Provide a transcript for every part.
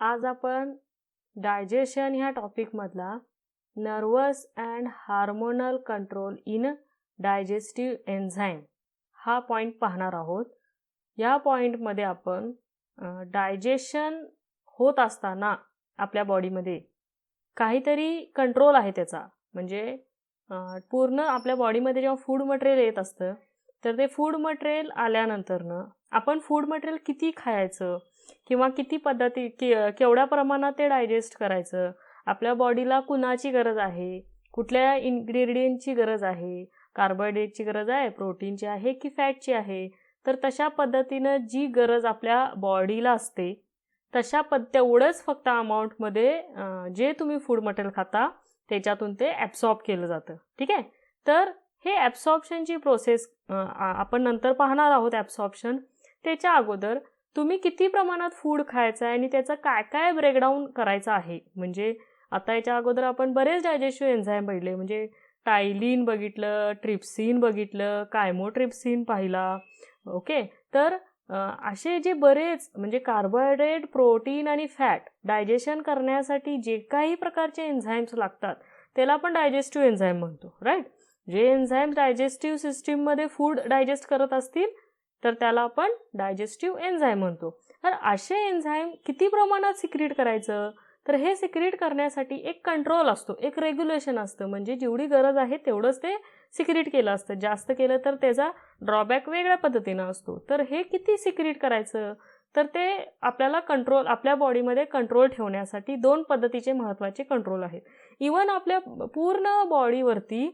आज आपण डायजेशन ह्या टॉपिकमधला nervous and hormonal control in digestive enzyme हा पॉईंट पाहणार आहोत. या पॉईंटमध्ये आपण डायजेशन होत असताना आपल्या बॉडीमध्ये काहीतरी कंट्रोल आहे त्याचा, म्हणजे पूर्ण आपल्या बॉडीमध्ये जेव्हा फूड मटेरियल येत असतं तर ते फूड मटेरियल आल्यानंतरनं आपण फूड मटेरियल किती खायचं किंवा किती पद्धती केवढ्या प्रमाणात ते डायजेस्ट करायचं, आपल्या बॉडीला कुणाची गरज आहे, कुठल्या इन्ग्रेडियंटची गरज आहे, कार्बोहायड्रेटची गरज आहे, प्रोटीनची आहे की फॅटची आहे, तर तशा पद्धतीनं जी गरज आपल्या बॉडीला असते तेवढंच फक्त अमाऊंटमध्ये जे तुम्ही फूड मटेरियल खाता त्याच्यातून ते ॲब्सॉर्ब केलं जातं. ठीक आहे. तर हे ॲब्सॉर्प्शनची प्रोसेस आपण नंतर पाहणार आहोत. ॲब्सॉर्प्शन त्याच्या अगोदर तुम्ही किती प्रमाणात फूड खायचं आहे आणि त्याचं काय काय ब्रेकडाऊन करायचं आहे. म्हणजे आता याच्या अगोदर आपण बरेच डायजेस्टिव्ह एन्झाईम बघितले, म्हणजे टायलिन बघितलं, ट्रिप्सिन बघितलं, कायमोट्रिप्सिन पाहिला. ओके. तर असे जे बरेच म्हणजे कार्बोहायड्रेट, प्रोटीन आणि फॅट डायजेशन करण्यासाठी जे काही प्रकारचे एन्झाईम्स लागतात त्याला आपण डायजेस्टिव्ह एन्झाईम म्हणतो. राईट. जे एन्झाईम डायजेस्टिव्ह सिस्टीममध्ये फूड डायजेस्ट करत असतील तर त्याला आपण डायजेस्टिव्ह एन्झाईम म्हणतो. तर असे एन्झाईम किती प्रमाणात सिक्रीट करायचं, तर हे सिक्रीट करण्यासाठी एक कंट्रोल असतो, एक रेग्युलेशन असतं. म्हणजे जेवढी गरज आहे तेवढंच ते सिक्रीट केलं असतं. जास्त केलं तर त्याचा ड्रॉबॅक वेगळ्या पद्धतीनं असतो. तर हे किती सिक्रीट करायचं, तर ते आपल्याला कंट्रोल, आपल्या बॉडीमध्ये कंट्रोल ठेवण्यासाठी दोन पद्धतीचे महत्त्वाचे कंट्रोल आहेत. इवन आपल्या पूर्ण बॉडीवरती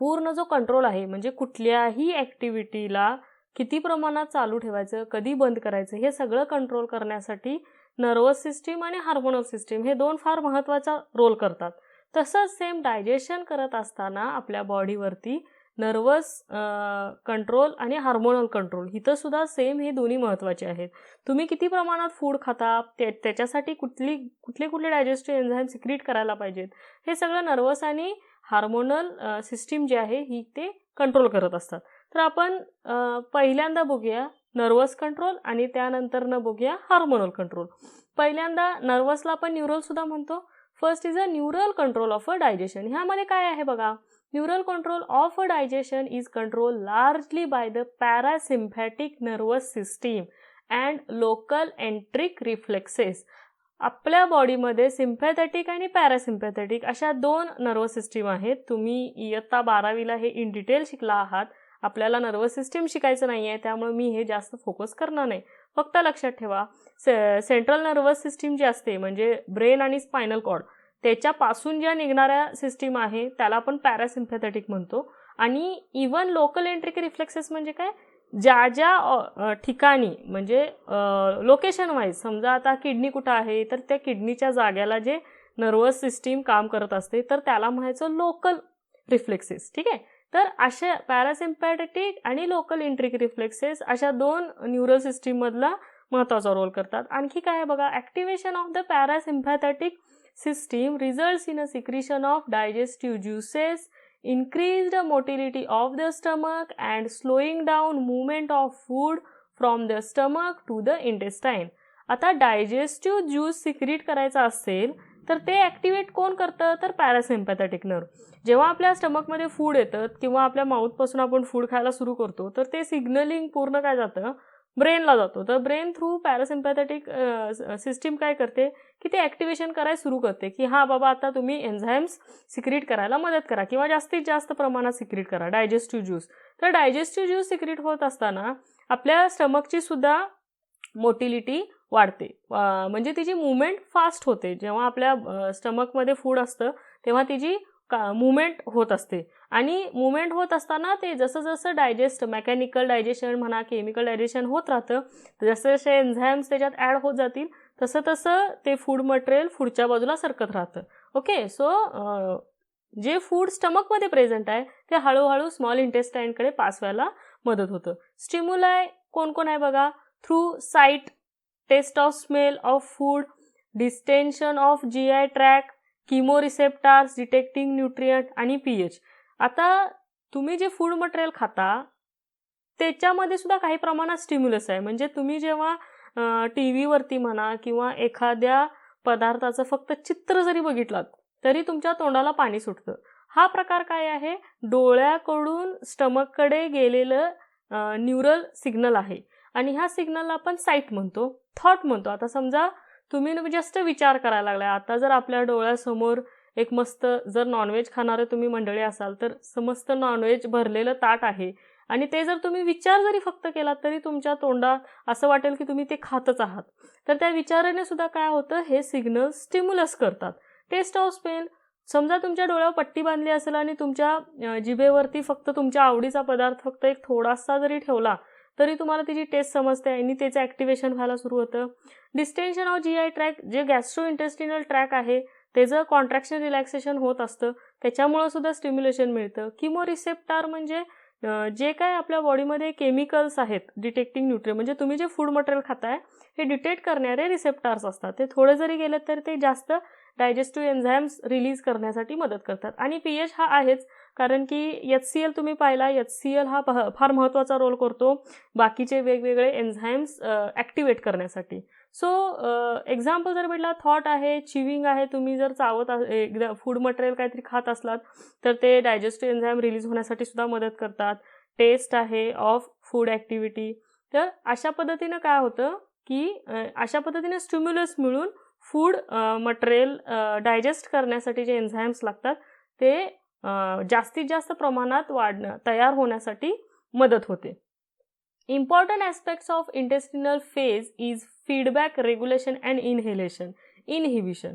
पूर्ण जो कंट्रोल आहे, म्हणजे कुठल्याही ॲक्टिव्हिटीला किती प्रमाणात चालू ठेवायचं, कधी बंद करायचं, हे सगळं कंट्रोल करण्यासाठी नर्वस सिस्टीम आणि हार्मोनल सिस्टीम हे दोन फार महत्त्वाचा रोल करतात. तसंच सेम डायजेशन करत असताना आपल्या बॉडीवरती नर्वस कंट्रोल आणि हार्मोनल कंट्रोल इथं सुद्धा सेम हे दोन्ही महत्त्वाचे आहेत. तुम्ही किती प्रमाणात फूड खाता, त्याच्यासाठी कुठले डायजेस्टिव्ह एन्झाईम सिक्रीट करायला पाहिजेत, हे सगळं नर्वस आणि हार्मोनल सिस्टीम जे आहे ही ते कंट्रोल करत असतात. तर आपण पहिल्यांदा बघूया नर्वस कंट्रोल आणि त्यानंतरनं बघूया हार्मोनल कंट्रोल. पहिल्यांदा नर्वसला आपण न्यूरल सुद्धा म्हणतो. First is a neural control of a digestion. ह्यामध्ये काय आहे बघा, neural control of a digestion is control largely by the parasympathetic nervous system and local enteric reflexes. आपल्या बॉडीमध्ये सिम्पॅथेटिक आणि पॅरासिम्पॅथेटिक अशा दोन नर्वस सिस्टीम आहेत. तुम्ही इयत्ता 12वीला हे इन डिटेल शिकला आहात. आपल्याला नर्वस सिस्टीम शिकायचं नाही आहे, त्यामुळे मी हे जास्त फोकस करणार नाही. फक्त लक्षात ठेवा, सेंट्रल नर्वस सिस्टीम जी असते म्हणजे ब्रेन आणि स्पायनल कॉर्ड त्याच्यापासून ज्या निघणाऱ्या सिस्टीम आहे त्याला आपण पॅरासिम्पॅथेटिक म्हणतो. आणि इवन लोकल एंट्रिक रिफ्लेक्सेस म्हणजे काय, ज्या ठिकाणी म्हणजे लोकेशन वाईज, समजा आता किडनी कुठं आहे तर त्या किडनीच्या जाग्याला जे नर्वस सिस्टीम काम करत असते तर त्याला म्हणायचं लोकल रिफ्लेक्सेस. ठीक आहे. तर अशा पॅरासिम्पॅथेटिक आणि लोकल एंट्रिक रिफ्लेक्सेस अशा दोन न्यूरल सिस्टीममधला महत्त्वाचा रोल करतात. आणखी काय आहे बघा, activation of the parasympathetic system results in a secretion of digestive juices, increased motility of the stomach and slowing down movement of food from the stomach to the intestine. आता digestive juice secrete करायचा असेल तर ते activate कोण करतं, तर parasympathetic nerve. जेव्हा आपल्या स्टमकमध्ये फूड येतं किंवा आपल्या माउथपासून आपण फूड खायला सुरू करतो तर ते सिग्नलिंग पूर्ण काय जातं, ब्रेनला जातो. तर ब्रेन थ्रू पॅरासिम्पॅथेटिक सिस्टीम काय करते की ते ॲक्टिवेशन करायला सुरू करते की हां बाबा आता तुम्ही एन्झाईम्स सिक्रीट करायला मदत करा किंवा जास्तीत जास्त प्रमाणात सिक्रीट करा डायजेस्टिव्ह ज्यूस. तर डायजेस्टिव्ह ज्यूस सिक्रीट होत असताना आपल्या स्टमकची सुद्धा मोटिलिटी वाढते, म्हणजे तिची मूवमेंट फास्ट होते. जेव्हा आपल्या स्टमकमध्ये फूड असतं तेव्हा तिची मूवमेंट होत असते आणि मूवमेंट होत असताना ते जसं जसं मेकॅनिकल डायजेशन म्हणा, केमिकल डायजेशन होत राहतं, जसे जसे एन्झाईम्स त्याच्यात ॲड होत जातील तसं तसं ते फूड मटेरियल पुढच्या बाजूला सरकत राहतं. ओके. सो जे फूड स्टमकमध्ये प्रेझेंट आहे ते हळूहळू स्मॉल इंटेस्टाईनकडे पास व्हायला मदत होतं. स्टिम्युलाय कोण आहे बघा, through sight, taste of smell of food, distension of GI tract, chemoreceptors detecting nutrient आणि pH. आता तुम्ही जे फूड मटेरियल खाता त्याच्यामध्ये सुद्धा काही प्रमाणात स्टिम्युलस आहे. म्हणजे तुम्ही जेव्हा टी व्हीवरती म्हणा किंवा एखाद्या पदार्थाचं फक्त चित्र जरी बघितलात तरी तुमच्या तोंडाला पाणी सुटतं. हा प्रकार काय आहे? डोळ्याकडून स्टमककडे गेलेलं न्यूरल सिग्नल आहे आणि ह्या सिग्नलला आपण साईट म्हणतो, थॉट म्हणतो. आता समजा तुम्ही जस्ट विचार करायला लागलाय, आता जर आपल्या डोळ्यासमोर एक मस्त, जर नॉनव्हेज खाणारे तुम्ही मंडळी असाल तर मस्त नॉनव्हेज भरलेलं ताट आहे आणि ते जर तुम्ही विचार जरी फक्त केलात तरी तुमच्या तोंडात असं वाटेल की तुम्ही ते खातच आहात. तर त्या विचाराने सुद्धा काय होतं, हे सिग्नल स्टिम्युलस करतात. टेस्ट ऑफ स्मेल, समजा तुमच्या डोळ्यावर पट्टी बांधली असेल आणि तुमच्या जिभेवरती फक्त तुमच्या आवडीचा पदार्थ फक्त एक थोडासा जरी ठेवला तरी तुम्हाला त्याची टेस्ट समजते आणि त्याचं ॲक्टिवेशन व्हायला सुरू होतं. डिस्टेन्शन ऑफ GI ट्रॅक, जे गॅस्ट्रो इंटेस्टिनल ट्रॅक आहे त्याचं कॉन्ट्रॅक्शन रिलॅक्सेशन होत असतं, त्याच्यामुळं सुद्धा स्टिम्युलेशन मिळतं. किमोरिसेप्टार म्हणजे जे काय आपल्या बॉडीमध्ये केमिकल्स आहेत डिटेक्टिंग न्यूट्रिय, म्हणजे तुम्ही जे फूड मटेरियल खाताय हे डिटेक्ट करणारे रिसेप्टार्स असतात. ते थोडे जरी गेले तर ते जास्त डायजेस्टिव्ह एन्झाईम्स रिलीज करण्यासाठी मदत करतात. आणि pH हा आहेच, कारण की HCl तुम्ही पाहिला, HCl हा फार महत्त्वाचा रोल करतो बाकीचे वेगवेगळे एन्झाईम्स ॲक्टिवेट करण्यासाठी. सो एक्झाम्पल जर भेटला, थॉट आहे, चिविंग आहे, तुम्ही जर चावत एकदा फूड मटेरियल काहीतरी खात असलात तर ते डायजेस्टिव्ह एन्झाईम रिलीज होण्यासाठी सुद्धा मदत करतात. टेस्ट आहे ऑफ फूड ॲक्टिव्हिटी. तर अशा पद्धतीनं काय होतं की अशा पद्धतीने स्टिम्युलस मिळून फूड मटेरियल डायजेस्ट करण्यासाठी जे एन्झाईम्स लागतात ते जास्तीत जास्त प्रमाणात तयार होण्यासाठी मदत होते. Important aspects of intestinal phase is feedback, regulation and inhibition.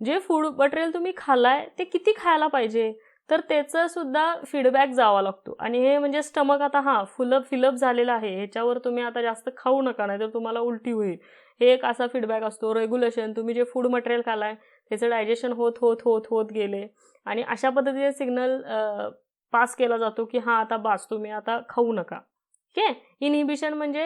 जे फूड मटेरियल तुम्ही खाल्लाय ते किती खायला पाहिजे तर त्याचं सुद्धा फीडबॅक जावा लागतो. आणि हे म्हणजे स्टमक आता फिलअप झालेलं आहे, ह्याच्यावर तुम्ही आता जास्त खाऊ नका नाही तर तुम्हाला उलटी होईल, हे एक असा फीडबॅक असतो. रेग्युलेशन, तुम्ही जे फूड मटेरियल खाल्लाय त्याचं डायजेशन होत गेले आणि अशा पद्धतीने सिग्नल पास केला जातो की आता बास, तुम्ही आता खाऊ नका. ओके. इनहिबिशन म्हणजे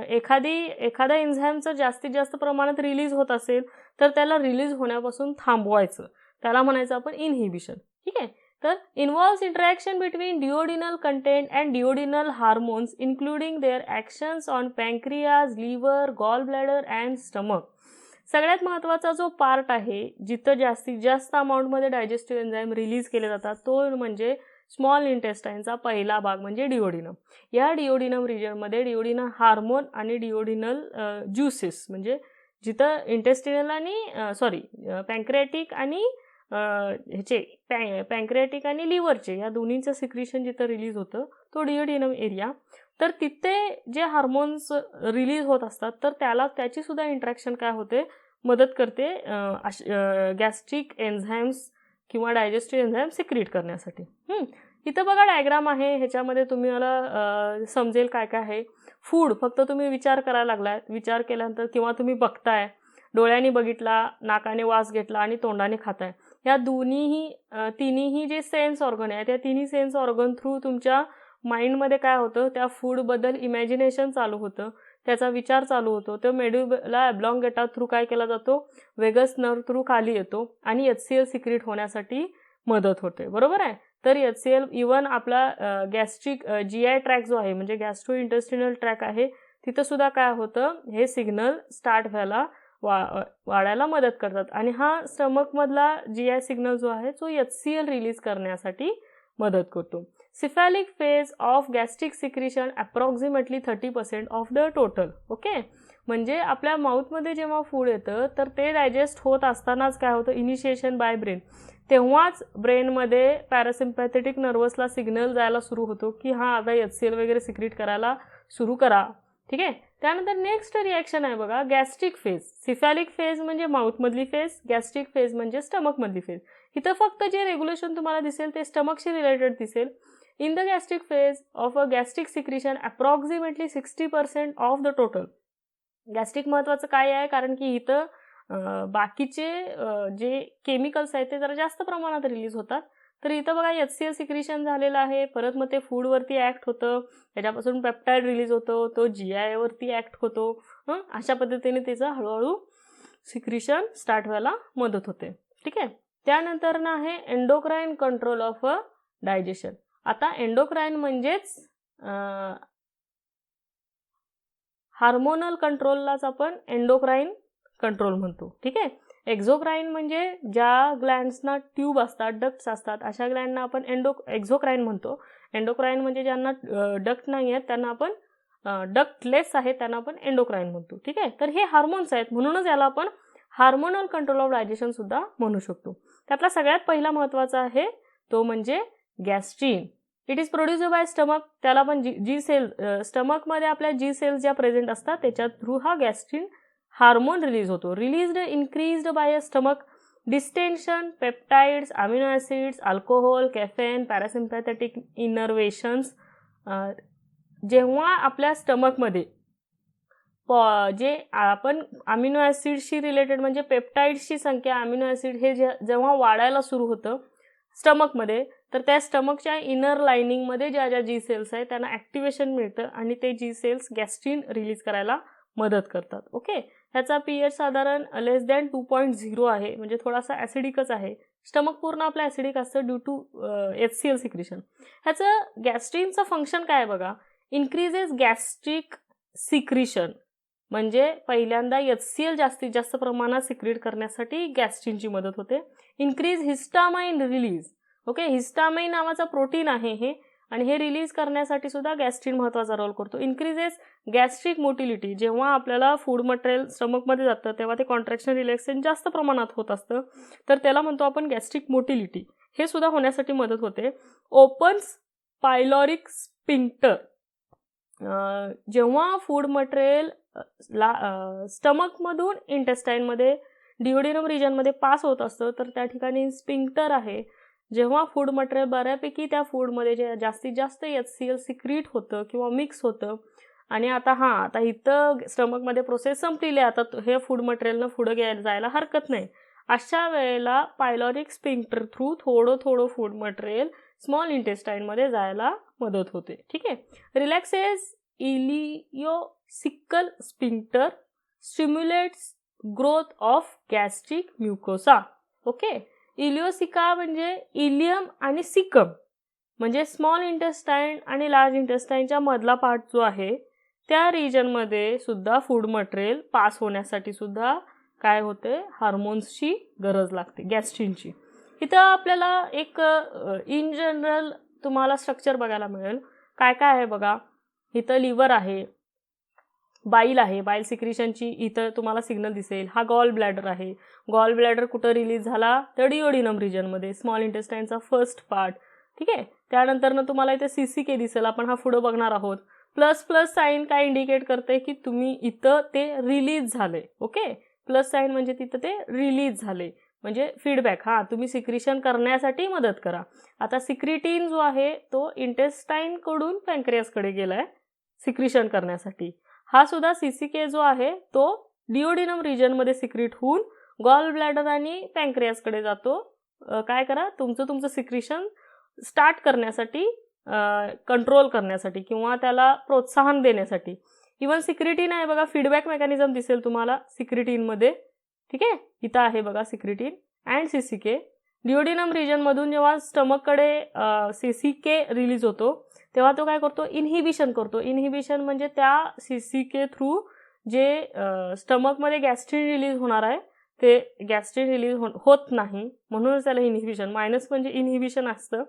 एखाद्या एन्झाईमचं जास्तीत जास्त प्रमाणात रिलीज होत असेल तर त्याला रिलीज होण्यापासून थांबवायचं, त्याला म्हणायचं आपण इनहिबिशन. ठीक आहे. तर involves interaction between duodenal content and duodenal hormones including their actions on pancreas, liver, gall bladder and stomach. सगळ्यात महत्त्वाचा जो पार्ट आहे जिथं जास्तीत जास्त अमाऊंटमध्ये डायजेस्टिव्ह एन्झाईम रिलीज केले जातात तो म्हणजे स्मॉल इंटेस्टाईनचा पहिला भाग म्हणजे डिओडिनम. या डिओडिनम रिजनमध्ये डिओडिनल हार्मोन आणि डिओडिनल ज्युसेस, म्हणजे जिथं इंटेस्टिनल आणि पँक्रियाटिक आणि पँक्रियाटिक आणि लिव्हरचे या दोन्हीचं सिक्रिशन जिथं रिलीज होतं तो डिओडिनम एरिया. तर तिथे जे हार्मोन्स रिलीज होत असतात तर त्याची सुद्धा इंट्रॅक्शन काय होते, मदत करते गॅस्ट्रिक एन्झाईम्स किंवा डायजेस्टिव्ह एन्झाईम सिक्रीट करण्यासाठी. इथं बघा डायग्राम आहे, ह्याच्यामध्ये तुम्हाला समजेल काय काय आहे. फूड फक्त तुम्ही विचार करायला लागलाय, विचार केल्यानंतर किंवा तुम्ही बघताय, डोळ्यांनी बघितला, नाकाने वास घेतला आणि तोंडाने खाताय, या तिन्ही जे सेन्स ऑर्गन आहे त्या तिन्ही सेन्स ऑर्गन थ्रू तुमच्या माइंडमध्ये काय होतं, त्या फूडबद्दल इमॅजिनेशन चालू होतं, त्याचा विचार चालू होतो. तो मेड्युला ऑब्लॉंगेटा थ्रू काय केला जातो, वेगस नर्व थ्रू खाली येतो आणि HCl सिक्रीट होण्यासाठी मदत होते. बरोबर आहे. तर HCl इवन आपला गॅस्ट्रिक GI ट्रॅक जो आहे म्हणजे गॅस्ट्रो इंटेस्टिनल ट्रॅक आहे तिथं सुद्धा काय होतं, हे सिग्नल स्टार्ट व्हायला वाढायला मदत करतात आणि हा स्टमकमधला GI सिग्नल जो आहे तो HCl रिलीज करण्यासाठी मदत करतो. Cephalic phase of gastric secretion approximately 30% of the total. Okay. म्हणजे आपल्या माउथमध्ये जेव्हा फूड येतं तर ते डायजेस्ट होत असतानाच काय होतं, इनिशिएशन बाय ब्रेन, तेव्हाच ब्रेनमध्ये पॅरासिम्पॅथेटिक नर्वसला सिग्नल जायला सुरू होतो की आता HCl वगैरे सिक्रीट करायला सुरू करा. ठीक आहे. त्यानंतर नेक्स्ट रिॲक्शन आहे बघा, गॅस्ट्रिक फेज. सिफॅलिक फेज म्हणजे माउथमधली फेज, गॅस्ट्रिक फेज म्हणजे स्टमकमधली फेज. इथं फक्त जे रेग्युलेशन तुम्हाला दिसेल ते स्टमकशी रिलेटेड दिसेल. In the gastric phase of a gastric secretion approximately 60% of the total. Gastric महत्त्वाचं काय आहे, कारण की इथं बाकीचे जे केमिकल्स आहेत ते जरा जास्त प्रमाणात रिलीज होतात. तर इथं बघा HCl सिक्रिशन झालेलं आहे, परत मग ते फूडवरती ॲक्ट होतं, त्याच्यापासून पेप्टाईड रिलीज होतो, तो GI वरती ॲक्ट होतो. अशा पद्धतीने त्याचं हळूहळू सिक्रिशन स्टार्ट व्हायला मदत होते. ठीक आहे. त्यानंतर ना आहे एंडोक्राईन कंट्रोल ऑफ डायजेशन. आता एंडोक्राईन म्हणजेच हार्मोनल कंट्रोललाच आपण एंडोक्राईन कंट्रोल म्हणतो. ठीक आहे. एक्झोक्राईन म्हणजे ज्या ग्लँड्सना ट्यूब असतात, डक्ट्स असतात, अशा ग्लँडना आपण एक्झोक्राईन म्हणतो. एंडोक्राईन म्हणजे ज्यांना डक्ट नाही आहेत त्यांना आपण डक्टलेस आहे त्यांना आपण एंडोक्राईन म्हणतो. ठीक आहे. तर हे हार्मोन्स आहेत, म्हणूनच याला आपण हार्मोनल कंट्रोल ऑफ डायजेशन सुद्धा म्हणू शकतो. त्यातला सगळ्यात पहिला महत्त्वाचा आहे तो म्हणजे gastrin. It is produced by stomach. त्याला पण जी सेल स्टमकमध्ये आपल्या जी सेल्स ज्या प्रेझेंट असतात त्याच्या थ्रू हा गॅस्ट्रीन हार्मोन रिलीज होतो. Released increased by a stomach distension, peptides, amino acids, alcohol, caffeine, parasympathetic innervations. जेव्हा आपल्या स्टमकमध्ये जे आपण अमिनो ॲसिड्सशी रिलेटेड म्हणजे पेप्टाइड्सची संख्या, अमिनो ॲसिड हे जेव्हा वाढायला सुरू होतं स्टमकमध्ये, तर त्या स्टमकच्या इनर लाइनिंगमध्ये ज्या ज्या जी सेल्स आहेत त्यांना ॲक्टिवेशन मिळतं आणि ते जी सेल्स गॅस्ट्रीन रिलीज करायला मदत करतात. ओके. ह्याचा pH साधारण लेस दॅन 2.0 आहे, म्हणजे थोडासा ॲसिडिकच आहे. स्टमक पूर्ण आपलं ॲसिडिक असतं ड्यू टू HCl सिक्रिशन. ह्याचं गॅस्ट्रीनचं फंक्शन काय आहे बघा. इन्क्रीजेस गॅस्ट्रिक सिक्रिशन, म्हणजे पहिल्यांदा HCl जास्तीत जास्त प्रमाणात सिक्रेट करण्यासाठी गॅस्ट्रीनची मदत होते. Increase histamine release. Okay. Histamine नावाचा प्रोटीन आहे हे, आणि हे रिलीज करण्यासाठी सुद्धा गॅस्ट्रीन महत्त्वाचा रोल करतो. Increases gastric motility. जेव्हा आपल्याला फूड मटेरियल स्टमकमध्ये जातं तेव्हा ते कॉन्ट्रॅक्शन रिलॅक्सेशन जास्त प्रमाणात होत असतं, तर त्याला म्हणतो आपण गॅस्ट्रिक मोटिलिटी. हे सुद्धा होण्यासाठी मदत होते. Opens pyloric sphincter. जेव्हा फूड मटेरियल स्टमकमधून इंटेस्टाईनमध्ये डिओडिनम रिजनमध्ये पास होत असतं, तर त्या ठिकाणी स्पिंक्टर आहे. जेव्हा फूड मटेरियल बऱ्यापैकी त्या फूडमध्ये जे जास्तीत जास्त HCl सिक्रीट होतं किंवा मिक्स होतं, आणि आता इथं स्टमकमध्ये प्रोसेस संपलेली आहे, आता हे फूड मटेरियलनं पुढं जायला हरकत नाही. अशा वेळेला पायलॉरिक स्पिंक्टर थ्रू थोडं फूड मटेरियल स्मॉल इंटेस्टाईनमध्ये जायला मदत होते. ठीक आहे. Relaxes ileocecal sphincter stimulates growth of gastric mucosa. Okay. Ileocecal म्हणजे इलियम आणि सिकम म्हणजे स्मॉल इंटेस्टाईन आणि लार्ज इंटेस्टाईनच्या मधला पार्ट जो आहे त्या रिजनमध्ये सुद्धा फूड मटेरियल पास होण्यासाठी सुद्धा काय होते, हार्मोन्सची गरज लागते, गॅस्ट्रीनची. इथं आपल्याला एक इन जनरल तुम्हाला स्ट्रक्चर बघायला मिळेल. काय काय आहे बघा. इथं लिव्हर आहे, बाईल आहे, बाईल सिक्रिशनची इथं तुम्हाला सिग्नल दिसेल. हा गॉल ब्लॅडर आहे. गॉल ब्लॅडर कुठं रिलीज झाला तर डिओडिनम रिजनमध्ये, स्मॉल इंटेस्टाईनचा फर्स्ट पार्ट. ठीक आहे. त्यानंतरनं तुम्हाला इथे CCK दिसेल, आपण हा पुढं बघणार आहोत. प्लस साईन काय इंडिकेट करते की तुम्ही इथं ते रिलीज झाले. ओके. प्लस साईन म्हणजे तिथं ते रिलीज झाले, म्हणजे फीडबॅक. तुम्ही सिक्रिशन करण्यासाठी मदत करा. आता सिक्रिटीन जो आहे तो इंटेस्टाईनकडून पॅन्क्रियासकडे गेलाय सिक्रिशन करण्यासाठी. हा सुद्धा CCK जो आहे तो डिओडिनम रिजनमध्ये सिक्रीट होऊन गॉल ब्लॅडर आणि पॅन्क्रियासकडे जातो. काय करा, तुमचं सिक्रिशन स्टार्ट करण्यासाठी, कंट्रोल करण्यासाठी किंवा त्याला प्रोत्साहन देण्यासाठी. इवन सिक्रिटीन आहे बघा, फीडबॅक मेकॅनिझम दिसेल तुम्हाला सिक्रिटीनमध्ये. ठीक आहे. इथं आहे बघा सिक्रिटीन अँड CCK. डिओडिनम रिजनमधून जेव्हा स्टमककडे CCK रिलीज होतो तेव्हा तो काय करतो, इनहिबिशन करतो. इनहिबिशन म्हणजे त्या CCK थ्रू जे स्टमकमध्ये गॅस्ट्रीन रिलीज होणार आहे ते गॅस्ट्रीन रिलीज होत नाही, म्हणूनच त्याला इनहिबिशन. मायनस म्हणजे इनहिबिशन असतं.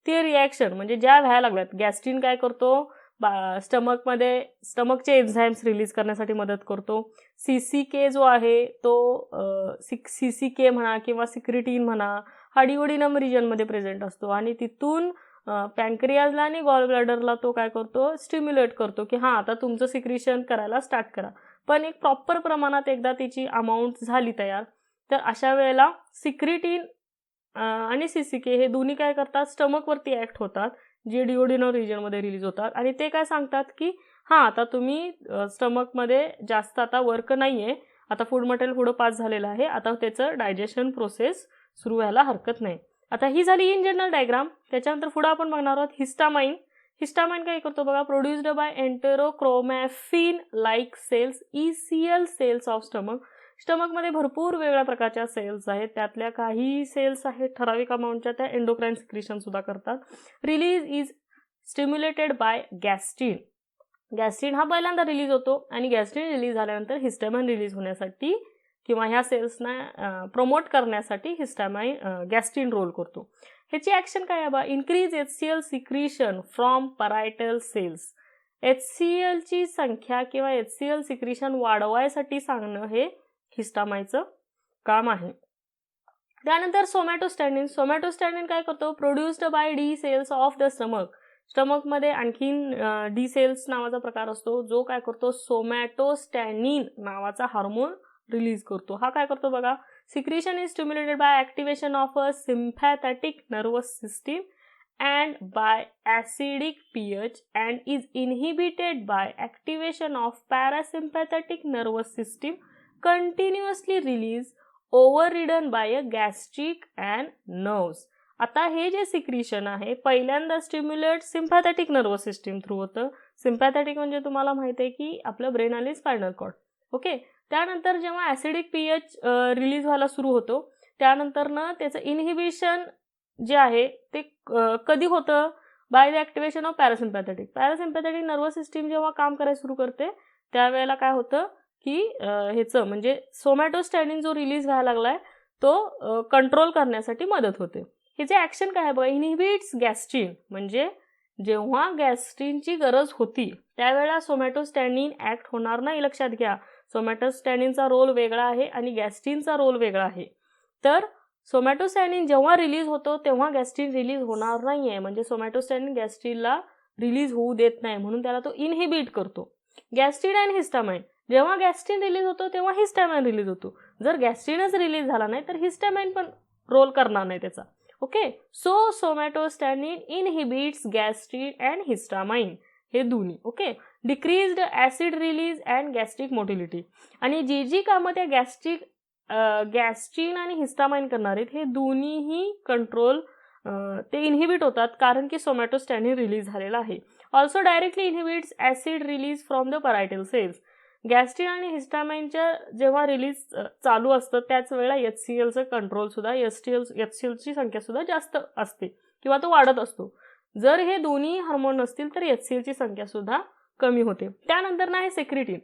ते रिॲक्शन म्हणजे ज्या व्हायला लागल्यात, गॅस्ट्रीन काय करतो, स्टमकचे एन्झाईम्स रिलीज करण्यासाठी मदत करतो. CCK जो आहे तो CCK म्हणा किंवा सिक्रिटीन म्हणा, हा डिओडिनम रिजनमध्ये प्रेझेंट असतो आणि तिथून पॅन्क्रियाजला आणि गॉल ब्लॅडरला तो काय करतो, स्टिम्युलेट करतो की आता तुमचं सिक्रिशन करायला स्टार्ट करा. पण एक प्रॉपर प्रमाणात एकदा त्याची अमाऊंट झाली तयार, तर अशा वेळेला सिक्रिटीन आणि CCK हे दोन्ही काय करतात, स्टमकवरती ॲक्ट होतात, जे डिओडिनम रिजनमध्ये रिलीज होतात, आणि ते काय सांगतात की आता तुम्ही स्टमकमध्ये जास्त आता वर्क नाही आहे, आता फूड मटेरियल पुढं पास झालेलं आहे, आता त्याचं डायजेशन प्रोसेस सुरू व्हायला हरकत नाही. आता ही झाली इन जनरल डायग्राम. त्याच्यानंतर पुढं आपण बघणार आहोत हिस्टामाइन. हिस्टामाइन काय करतो बघा, produced by enterochromaffin like cells ECL cells of stomach. स्टमकमध्ये भरपूर वेगळ्या प्रकारच्या सेल्स आहेत, त्यातल्या काही सेल्स आहेत ठराविक अमाऊंटच्या त्या एंडोक्राईन सिक्रिशन सुद्धा करतात. Release is stimulated by gastrin. Gastrin हा पहिल्यांदा रिलीज होतो आणि गॅस्ट्रिन रिलीज झाल्यानंतर हिस्टॅमाइन रिलीज होण्यासाठी किंवा ह्या सेल्सना प्रमोट करण्यासाठी हिस्टॅमाइन गॅस्ट्रिन रोल करतो. ह्याची ॲक्शन काय आहे बा, increase HCl secretion from parietal cells. HClची संख्या किंवा HCl सिक्रिशन वाढवायसाठी सांगणं हे हिस्टामाइनचं काम आहे. त्यानंतर सोमॅटोस्टॅटिन. सोमॅटोस्टॅटिन काय करतो, produced by D cells of the stomach. स्टमकमध्ये आणखीन डी सेल्स नावाचा प्रकार असतो जो काय करतो, सोमॅटोस्टॅनिन नावाचा हार्मोन रिलीज करतो. हा काय करतो बघा, secretion is stimulated by activation of a sympathetic nervous system and by acidic pH and is inhibited by activation of parasympathetic nervous system continuously released overridden by a gastric and nerves. आता हे जे secretion आहे पहिल्यांदा stimulate sympathetic nervous system through होतं. Sympathetic म्हणजे तुम्हाला माहिती आहे की आपलं ब्रेन आणि स्पायनल कॉर्ड. ओके, त्यानंतर जेव्हा ॲसिडिक पीएच रिलीज व्हायला सुरू होतो त्यानंतर ना त्याचं इनहिबिशन जे आहे ते कधी होतं, by the activation of parasympathetic. Parasympathetic nervous system जेव्हा काम करायला सुरू करते त्यावेळेला काय होतं की ह्याचं म्हणजे सोमॅटोस्टॅटिन जो रिलीज व्हायला लागलाय तो कंट्रोल करण्यासाठी मदत होते. ह्याचे ॲक्शन काय आहे बघा, इनहिबिट्स गॅस्ट्रिन. म्हणजे जेव्हा गॅस्ट्रिनची गरज होती त्यावेळेला सोमॅटोस्टॅटिन ॲक्ट होणार नाही. लक्षात घ्या, सोमॅटोस्टॅटिनचा रोल वेगळा आहे आणि गॅस्ट्रिनचा रोल वेगळा आहे. तर सोमॅटोस्टॅटिन जेव्हा रिलीज होतो तेव्हा गॅस्ट्रिन रिलीज होणार नाही आहे. म्हणजे सोमॅटोस्टॅटिन गॅस्ट्रिनला रिलीज होऊ देत नाही म्हणून त्याला तो इनहिबिट करतो. गॅस्ट्रिन आणि हिस्टामाइन. जेव्हा गॅस्ट्रिन रिलीज होतो तेव्हा हिस्टामाइन रिलीज होतो. जर गॅस्ट्रिनच रिलीज झाला नाही तर हिस्टामाइन पण रोल करणार नाही त्याचा. Okay, so somatostatin inhibits gastrin and histamine हे दोन्ही. Okay, decreased acid release and gastric motility. आणि जी कामं त्या गॅस्ट्रिन आणि हिस्टामाइन करणार आहेत हे दोन्हीही कंट्रोल ते इनहिबिट होतात कारण की सोमॅटोस्टॅटिन रिलीज झालेला आहे. Also directly inhibits acid release from the parietal cells. Gastrin आणि हिस्टामाइनच्या जेव्हा रिलीज चालू असतं त्याच वेळेला HClचं कंट्रोलसुद्धा HClची संख्यासुद्धा जास्त असते किंवा तो वाढत असतो. जर हे दोन्ही हार्मोन नसतील तर HClची संख्यासुद्धा कमी होते. त्यानंतर ना आहे सिक्रिटिन.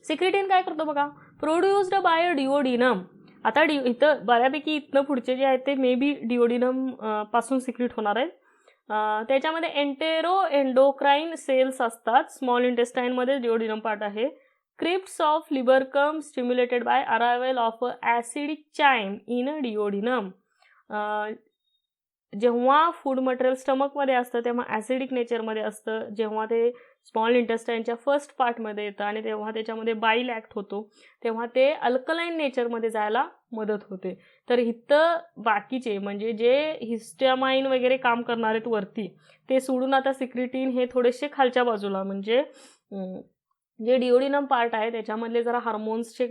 सिक्रिटिन काय करतो बघा, प्रोड्युस्ड बाय डिओडिनम. आता इथं बऱ्यापैकी इथनं पुढचे जे आहेत ते मे बी डिओडिनम पासून सिक्रिट होणार आहेत. त्याच्यामध्ये एंडोक्राइन सेल्स असतात. स्मॉल इंटेस्टाईनमध्ये डिओडिनम पार्ट आहे. Crypts of Lieberkuhn stimulated by arrival of acidic chyme in duodenum. जेव्हा फूड मटेरियल स्टमकमध्ये असतं तेव्हा ॲसिडिक नेचरमध्ये असतं. जेव्हा ते स्मॉल इंटेस्टाईनच्या फर्स्ट पार्टमध्ये येतं आणि तेव्हा त्याच्यामध्ये बाईल ॲक्ट होतो तेव्हा ते अल्कलाईन नेचरमध्ये जायला मदत होते. तर इथं बाकीचे म्हणजे जे हिस्टामाइन वगैरे काम करणार आहेत वरती ते सोडून आता सिक्रिटिन हे थोडेसे खालच्या बाजूला म्हणजे जे डिओडिनम पार्ट आहे त्याच्यामधले जरा हार्मोन्सचे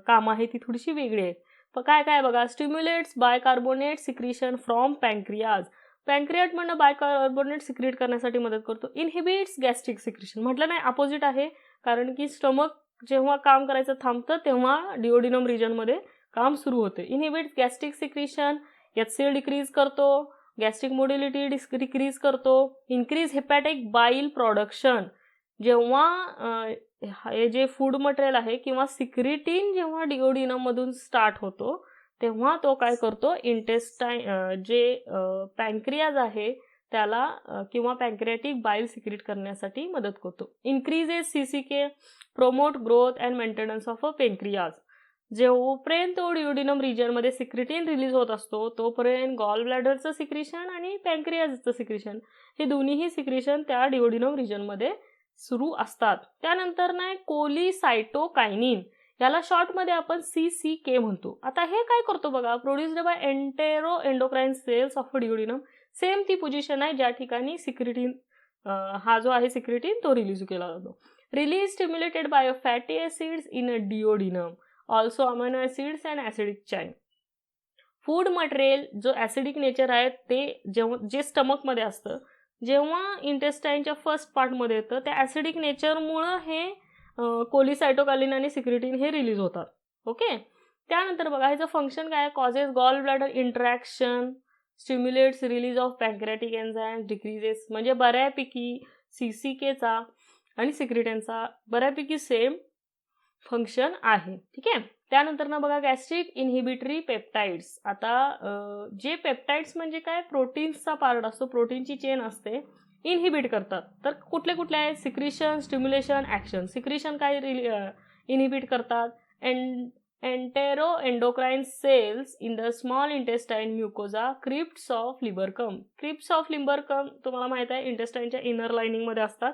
काम आहे ती थोडीशी वेगळी आहेत. पण काय बघा, स्टिम्युलेट्स बायकार्बोनेट सिक्रिशन फ्रॉम पँक्रियाज. पँक्रियाट म्हणणं बायकार्बोनेट सिक्रिट करण्यासाठी मदत करतो. Inhibits gastric secretion. म्हटलं नाही, अपोजिट आहे कारण की स्टमक जेव्हा काम करायचं थांबतं तेव्हा डिओडिनम रिजनमध्ये काम सुरू होते. Inhibits gastric secretion. HCl decrease करतो. गॅस्ट्रिक मोटिलिटी डिक्रीज करतो. इन्क्रीज हेपॅटिक बाईल प्रोडक्शन. जेव्हा हे जे फूड मटेरियल आहे किंवा सिक्रिटिन जेव्हा डिओडिनममधून स्टार्ट होतो तेव्हा तो काय करतो, इंटेस्टाईन जे पँक्रियाज आहे त्याला किंवा पँक्रियाटिक बाईल सिक्रिट करण्यासाठी मदत करतो. Increases CCK, promote growth and maintenance of a pancreas. जोपर्यंत तो डिओडिनम रिजनमध्ये सिक्रिटिन रिलीज होत असतो तोपर्यंत गॉल ब्लॅडरचं सिक्रिशन आणि पँक्रियाजचं सिक्रिशन हे दोन्हीही सिक्रिशन त्या डिओडिनम रिजनमध्ये सुरू असतात. त्यानंतर नाही कोलिसायटोकायनिन, याला शॉर्टमध्ये आपण CCK म्हणतो. आता हे काय करतो बघा, produced by endocrine cells of duodenum. Same ती पोझिशन आहे ज्या ठिकाणी सिक्रिटिन हा जो आहे सिक्रिटिन तो रिलीज केला जातो. Release stimulated by fatty acids in duodenum, also amino acids and acidic chyme. Food material जो ॲसिडिक नेचर आहे ते जे स्टमकमध्ये असतं जेव्हा इंटेस्टाईनच्या फर्स्ट पार्टमध्ये येतं त्या ॲसिडिक नेचरमुळं हे कोलिसायटोकायनिन आणि सिक्रिटिन हे रिलीज होतात. ओके, त्यानंतर बघा ह्याचं फंक्शन काय आहे, causes gall bladder interaction, stimulates release of pancreatic enzymes, decreases. म्हणजे बऱ्यापैकी CCKचा आणि सिक्रिटेनचा बऱ्यापैकी सेम फंक्शन आहे. ठीक आहे. त्यानंतर ना बघा गॅस्ट्रिक इनहिबिटरी पेप्टाइड्स. आता जे पेप्टाइड्स म्हणजे काय, प्रोटीन्सचा पार्ट असतो, प्रोटीनची चेन असते, इनहिबिट करतात. तर कुठले कुठले आहेत, सिक्रिशन, स्टिम्युलेशन, ॲक्शन. सिक्रिशन काय इनहिबिट करतात, enteroendocrine cells in the small intestine mucosa, crypts of Lieberkuhn. Crypts of Lieberkuhn तुम्हाला माहित आहे इंटेस्टाइनच्या इनर लाइनिंगमध्ये असतात.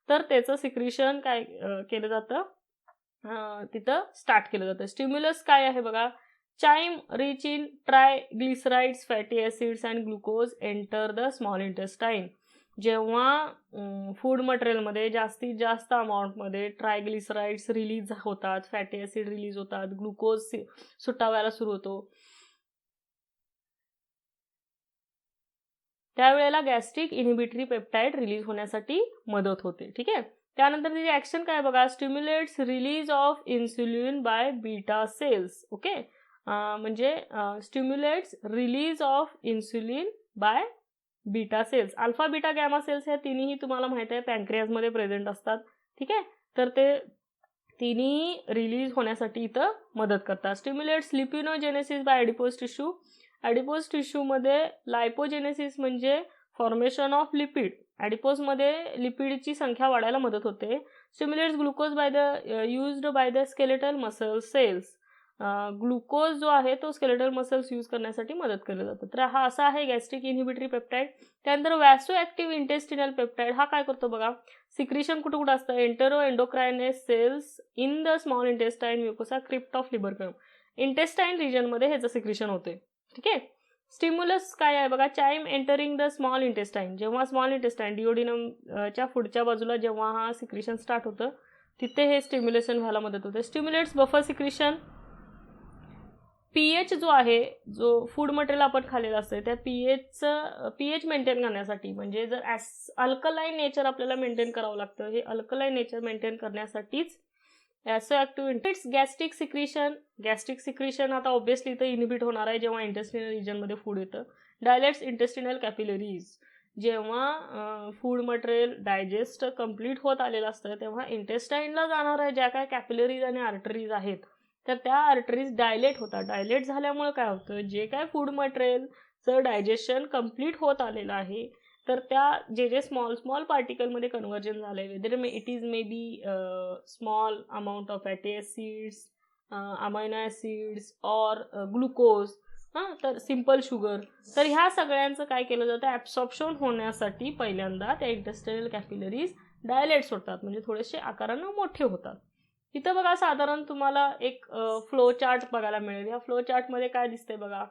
तर त्याचं सिक्रिशन काय केलं जातं, तिथं स्टार्ट केलं जातं. स्टिम्युलस काय आहे बघा, chyme rich in triglycerides, fatty acids and glucose enter the small intestine. जेव्हा फूड मटेरियलमध्ये जास्तीत जास्त अमाऊंटमध्ये ट्रायग्लिसराइड्स रिलीज होतात, फॅटी ॲसिड रिलीज होतात, ग्लुकोज सुटावायला सुरू होतो, त्यावेळेला गॅस्ट्रिक इनहिबिटरी पेप्टाइड रिलीज होण्यासाठी मदत होते. ठीक आहे. त्यानंतर त्याची ॲक्शन काय बघा, stimulates release of insulin by beta cells. Okay, म्हणजे stimulates release of insulin by beta cells. Alpha beta gamma cells ह्या तिन्ही तुम्हाला माहिती आहे पॅन्क्रियाजमध्ये प्रेझेंट असतात. ठीक आहे. तर ते तिन्ही रिलीज होण्यासाठी इथं मदत करतात. स्टिम्युलेट्स लिपिनोजेनेसिस बाय ॲडिपोज टिश्यू. ॲडिपोज टिश्यूमध्ये लायपोजेनेसिस म्हणजे फॉर्मेशन ऑफ लिपिड. ॲडिपोजमध्ये लिपिडची संख्या वाढायला मदत होते. Stimulates glucose by the used by the skeletal muscle cells. Glucose जो आहे तो स्केलेटल मसल्स यूज करण्यासाठी मदत केलं जातं. तर हा असा आहे गॅस्ट्रिक इनहिबिटरी पेप्टाइड. त्यानंतर वॅसो ॲक्टिव्ह इंटेस्टिनल पेप्टाइड. हा काय करतो बघा, सिक्रिशन कुठं कुठं असतं, enteroendocrine cells in the small intestine mucosa, crypt of Lieberkuhn. Intestine रिजनमध्ये ह्याचं सिक्रिशन होते. ठीक आहे. स्टिम्युलस काय आहे बघा, chyme entering the small intestine. जेव्हा स्मॉल इंटेस्टाइन डिओडिनमच्या पुढच्या बाजूला जेव्हा हा सिक्रिशन स्टार्ट होतं तिथे हे स्टिम्युलेशन व्हायला मदत होते. स्टिम्युलेट्स बफर सिक्रिशन. पीएच जो आहे, जो फूड मटेरियल आपण खाल्लेलं असतं त्या पीएच मेंटेन करण्यासाठी, म्हणजे जर अल्कलाइन नेचर आपल्याला मेंटेन करावं लागतं, हे अल्कलाइन नेचर मेंटेन करण्यासाठीच ॲक्टिव्ह इंटेट्स गॅस्ट्रिक सिक्रिशन. गॅस्ट्रिक सिक्रिशन आता ऑब्व्हियसली इथं इनहिबिट होणार आहे जेव्हा इंटेस्टिनल रिजनमध्ये फूड येतं. Dilates intestinal capillaries. जेव्हा फूड मटेरियल डायजेस्ट कम्प्लीट होत आलेलं असतं तेव्हा इंटेस्टाईनला जाणाऱ्या ज्या काय कॅपिलरीज आणि आर्टरीज आहेत तर त्या आर्टरीज डायलेट होतात. डायलेट झाल्यामुळे काय होतं, जे काय फूड मटेरियलचं डायजेशन कम्प्लीट होत आलेलं आहे तर त्या जे स्मॉल पार्टिकलमध्ये कन्व्हर्जन झालं आहे, whether it is may be small amount of fatty acids, amino acids or glucose, तर सिम्पल शुगर, तर ह्या सगळ्यांचं काय केलं जातं, ॲब्सॉर्प्शन होण्यासाठी पहिल्यांदा त्या इंटेस्टाइनल कॅपिलरीज डायलेट्स होतात, म्हणजे थोडेसे आकारानं मोठे होतात. इथं बघा साधारण तुम्हाला एक फ्लो चार्ट बघायला मिळेल. या फ्लो चार्टमध्ये काय दिसतंय बघा,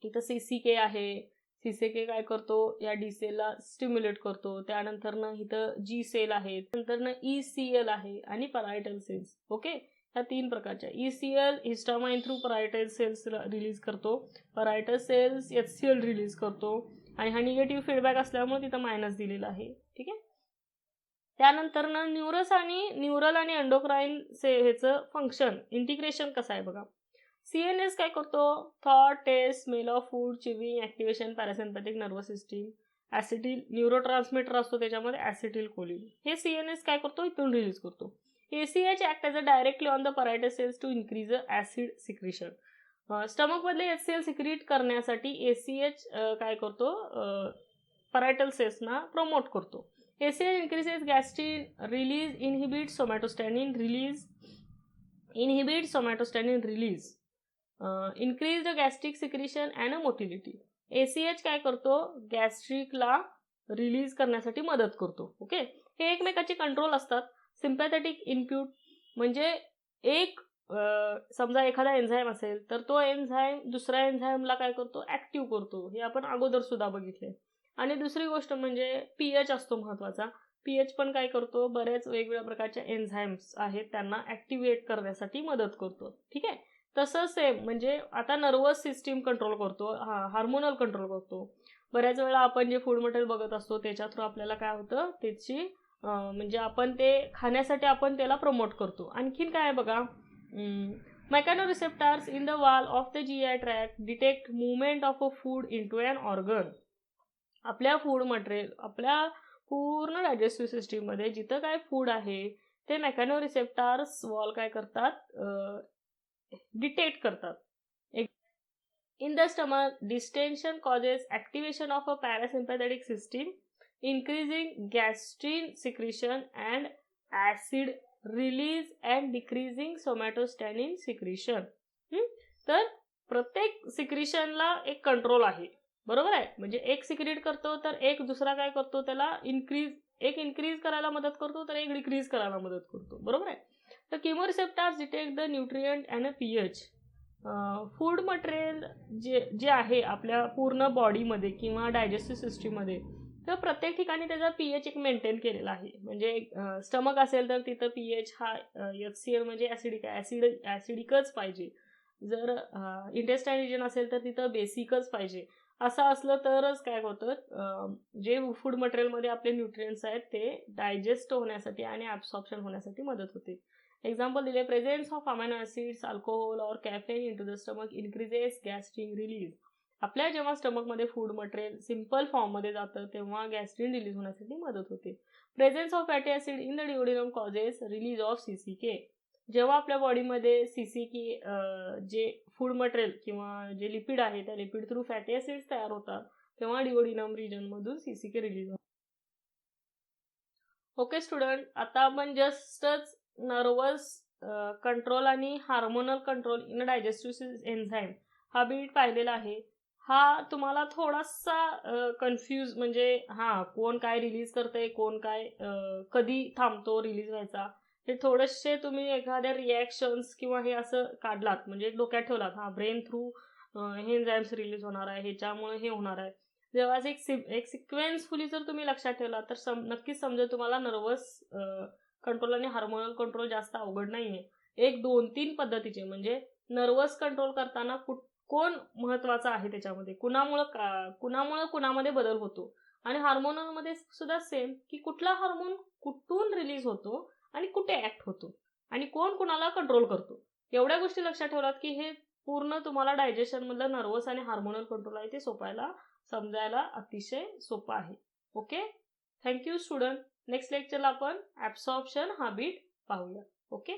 इथं CCK आहे. CCK काय करतो, या डी सेलला स्टिम्युलेट करतो. त्यानंतरनं इथं G सेल आहे, नंतरनं ECL आहे आणि परायटल सेल्स. ओके, ह्या तीन प्रकारच्या. ECL histamine through parietal cells release करतो, परायटल सेल्स HCL रिलीज करतो आणि हा निगेटिव्ह फीडबॅक असल्यामुळे तिथं मायनस दिलेला आहे. ठीक आहे. त्यानंतरनं न्यूरल आणि एंडोक्राइन ह्याचं फंक्शन इंटिग्रेशन कसं आहे बघा. CNS काय करतो, thought, taste, smell of food, chewing, activation, parasympathetic nervous system, acetyl neurotransmitter असतो त्याच्यामध्ये ॲसिटिल कोलिन. हे CNS काय करतो, इथून रिलीज करतो. ACH act as a directly on the parietal cells to increase the acid secretion. स्टमकमधले HCl सिक्रिट करण्यासाठी ACH काय करतो, परायटल सेल्सना प्रमोट करतो. ACH increases gastrin release, inhibits somatostatin release, increase the gastric secretion and motility. ACH काय करतो, गॅस्ट्रिकला release करण्यासाठी मदत करतो. ओके, हे एकमेकाचे कंट्रोल असतात. सिम्पॅथेटिक इनपुट म्हणजे एक समजा एखादा एन्झाईम असेल तर तो एन्झाईम दुसऱ्या एन्झाईमला काय करतो, ॲक्टिव्ह करतो. हे आपण अगोदर सुद्धा बघितले. आणि दुसरी गोष्ट म्हणजे पीएच असतो महत्त्वाचा. पीएच पण काय करतो, बरेच वेगवेगळ्या प्रकारच्या एन्झाईम्स आहेत त्यांना ॲक्टिव्हेट करण्यासाठी मदत करतो. ठीक आहे. तसं सेम म्हणजे आता नर्वस सिस्टीम कंट्रोल करतो, हार्मोनल कंट्रोल करतो. बऱ्याच वेळा आपण जे फूड मटेरियल बघत असतो त्याच्या थ्रू आपल्याला काय होतं, त्याची म्हणजे आपण ते खाण्यासाठी आपण त्याला प्रमोट करतो. आणखीन काय बघा, mechanoreceptors in the wall of the GI tract detect movement of a food into an organ. आपल्या पूर्ण डायजेस्टिव्ह सिस्टीममध्ये जिथं काय फूड आहे ते मेकॅनोरिसेप्टर्स वॉल काय करतात, डिटेक्ट करतात. In the stomach, distension causes activation of a parasympathetic system, increasing gastrin secretion and acid release and decreasing somatostatin secretion. तर प्रत्येक सिक्रिशनला एक कंट्रोल आहे, बरोबर आहे. म्हणजे एक सिक्रेट करतो तर एक दुसरा काय करतो, त्याला एक इन्क्रीज करायला मदत करतो तर एक डिक्रीज करायला मदत करतो, बरोबर आहे. तर chemoreceptors detect the nutrient and pH. Food material जे आहे आपल्या पूर्ण बॉडीमध्ये किंवा डायजेस्टिव्ह सिस्टीममध्ये, तर प्रत्येक ठिकाणी त्याचा पीएच एक मेंटेन केलेला आहे. म्हणजे स्टमक असेल तर तिथं पीएच हा HCl म्हणजे ॲसिडिकच पाहिजे. जर इंटेस्टाईन रिजन असेल तर तिथं बेसिकच पाहिजे. असं असलं तरच काय होतं, जे फूड मटेरियलमध्ये आपले न्यूट्रिएंट्स आहेत ते डायजेस्ट होण्यासाठी आणि ॲब्सॉर्प्शन होण्यासाठी मदत होते. एक्झाम्पल दिले, presence of amino acids, alcohol और caffeine in to the stomach increases gastrin release. आपल्या जेव्हा स्टमकमध्ये फूड मटेरियल सिम्पल फॉर्ममध्ये जातं तेव्हा गॅस्ट्रिन रिलीज होण्यासाठी मदत होते. Presence of fatty acid in the duodenum causes release of CCK. जेव्हा आपल्या बॉडीमध्ये CCK जे फूड मटेरियल किंवा जे लिपिड आहे त्या लिपिड थ्रू फॅटी ॲसिड्स तयार होतात तेव्हा डिओडिनम रिजनमधून CCK रिलीज होतात. ओके स्टुडंट, आता आपण जस्टच नर्वस कंट्रोल आणि hormonal control in digestive enzyme हा बीट पाहिलेला आहे. हा तुम्हाला थोडासा कन्फ्यूज, म्हणजे कोण काय रिलीज करतंय, कोण काय कधी थांबतो रिलीज व्हायचा, हे थोडेसे तुम्ही एखाद्या रिॲक्शन्स किंवा हे असं काढलात, म्हणजे एक डोक्यात ठेवलात, ब्रेन थ्रू हे एन्झाईम्स रिलीज होणार आहे, ह्याच्यामुळे हे होणार आहे. जेव्हा एक सिक्वेन्सफुली जर तुम्ही लक्षात ठेवला तर नक्कीच समजेल तुम्हाला नर्वस कंट्रोल आणि हार्मोनल कंट्रोल जास्त अवघड नाहीये. एक 2-3 पद्धतीचे, म्हणजे नर्वस कंट्रोल करताना कोण महत्वाचं आहे त्याच्यामध्ये, कुणामध्ये बदल होतो, आणि हार्मोनलमध्ये सुद्धा सेम, की कुठला हार्मोन कुठून रिलीज होतो आणि कुठे ऍक्ट होतो आणि कोण कुणाला कंट्रोल करतो. एवढ्या गोष्टी लक्षात ठेवलात की हे पूर्ण तुम्हाला डायजेशन मधलं नर्वस आणि हार्मोनल कंट्रोल आहे ते समजायला अतिशय सोपं आहे. Okay, thank you student. नेक्स्ट लेक्चरला आपण ॲब्सॉर्प्शन हा बीट पाहूया. ओके.